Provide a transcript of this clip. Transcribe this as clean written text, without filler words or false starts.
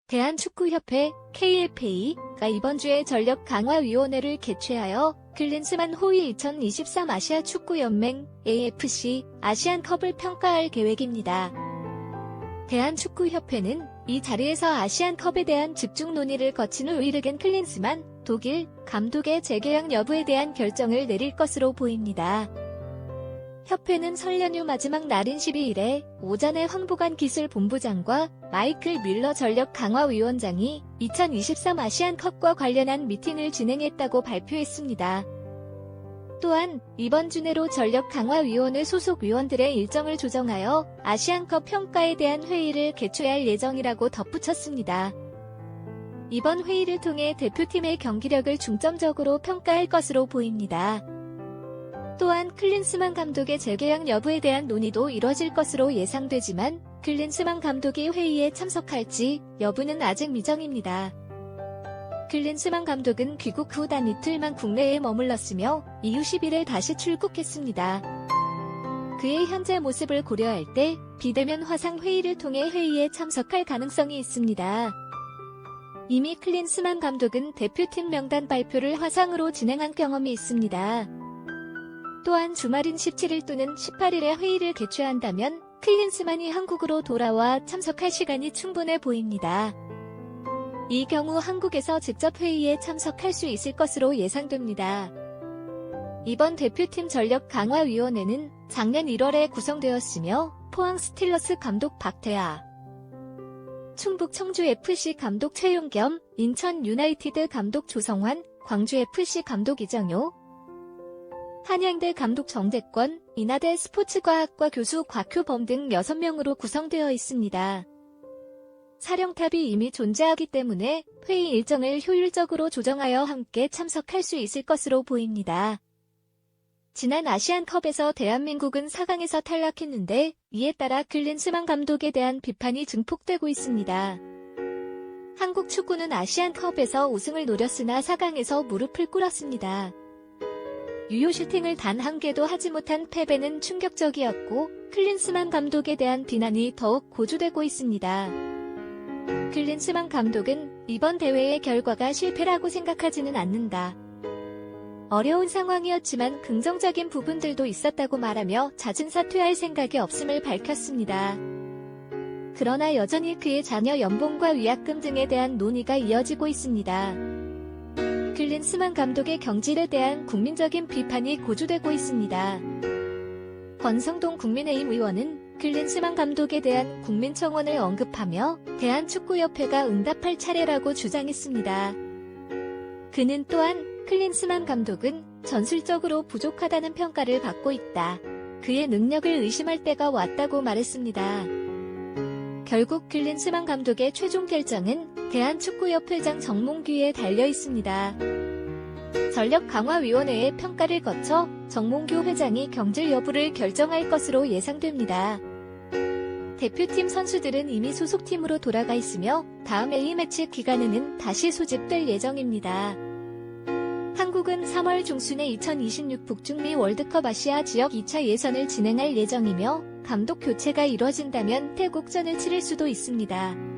대한축구협회 KFA가 이번 주에 전력강화위원회를 개최하여 클린스만 호위 2023 아시아축구연맹 AFC 아시안컵을 평가할 계획입니다. 대한축구협회는 이 자리에서 아시안컵에 대한 집중 논의를 거친 후 이르겐 클린스만 독일 감독의 재계약 여부에 대한 결정을 내릴 것으로 보입니다. 협회는 설 연휴 마지막 날인 12일에 오전에 황보관 기술본부장과 마이클 뮬러 전력강화위원장이 2023 아시안컵과 관련한 미팅을 진행했다고 발표했습니다. 또한 이번 주 내로 전력강화위원회 소속 위원들의 일정을 조정하여 아시안컵 평가에 대한 회의를 개최할 예정이라고 덧붙였습니다. 이번 회의를 통해 대표팀의 경기력을 중점적으로 평가할 것으로 보입니다. 또한 클린스만 감독의 재계약 여부에 대한 논의도 이뤄질 것으로 예상되지만 클린스만 감독이 회의에 참석할지 여부는 아직 미정입니다. 클린스만 감독은 귀국 후 단 이틀만 국내에 머물렀으며 이후 10일에 다시 출국했습니다. 그의 현재 모습을 고려할 때 비대면 화상 회의를 통해 회의에 참석할 가능성이 있습니다. 이미 클린스만 감독은 대표팀 명단 발표를 화상으로 진행한 경험이 있습니다. 또한 주말인 17일 또는 18일에 회의를 개최한다면 클린스만이 한국으로 돌아와 참석할 시간이 충분해 보입니다. 이 경우 한국에서 직접 회의에 참석할 수 있을 것으로 예상됩니다. 이번 대표팀 전력강화위원회는 작년 1월에 구성되었으며 포항 스틸러스 감독 박태하, 충북 청주FC 감독 최용겸, 인천 유나이티드 감독 조성환, 광주FC 감독 이정효, 한양대 감독 정재권, 인하대 스포츠과학과 교수 곽효범 등 6명으로 구성되어 있습니다. 사령탑이 이미 존재하기 때문에 회의 일정을 효율적으로 조정하여 함께 참석할 수 있을 것으로 보입니다. 지난 아시안컵에서 대한민국은 4강에서 탈락했는데 이에 따라 클린스만 감독에 대한 비판이 증폭되고 있습니다. 한국 축구는 아시안컵에서 우승을 노렸으나 4강에서 무릎을 꿇었습니다. 유효 슈팅을 단 한 개도 하지 못한 패배는 충격적이었고 클린스만 감독에 대한 비난이 더욱 고조되고 있습니다. 클린스만 감독은 이번 대회의 결과가 실패라고 생각하지는 않는다. 어려운 상황이었지만 긍정적인 부분들도 있었다고 말하며 잦은 사퇴할 생각이 없음을 밝혔습니다. 그러나 여전히 그의 자녀 연봉과 위약금 등에 대한 논의가 이어지고 있습니다. 클린스만 감독의 경질에 대한 국민적인 비판이 고조되고 있습니다. 권성동 국민의힘 의원은 클린스만 감독에 대한 국민청원을 언급하며 대한축구협회가 응답할 차례라고 주장했습니다. 그는 또한 클린스만 감독은 전술적으로 부족하다는 평가를 받고 있다. 그의 능력을 의심할 때가 왔다고 말했습니다. 결국 클린스만 감독의 최종 결정은 대한축구협회장 정몽규에 달려 있습니다. 전력강화위원회의 평가를 거쳐 정몽규 회장이 경질 여부를 결정할 것으로 예상됩니다. 대표팀 선수들은 이미 소속팀으로 돌아가 있으며 다음 A매치 기간에는 다시 소집될 예정입니다. 한국은 3월 중순에 2026 북중미 월드컵 아시아 지역 2차 예선을 진행할 예정이며 감독 교체가 이뤄진다면 태국전을 치를 수도 있습니다.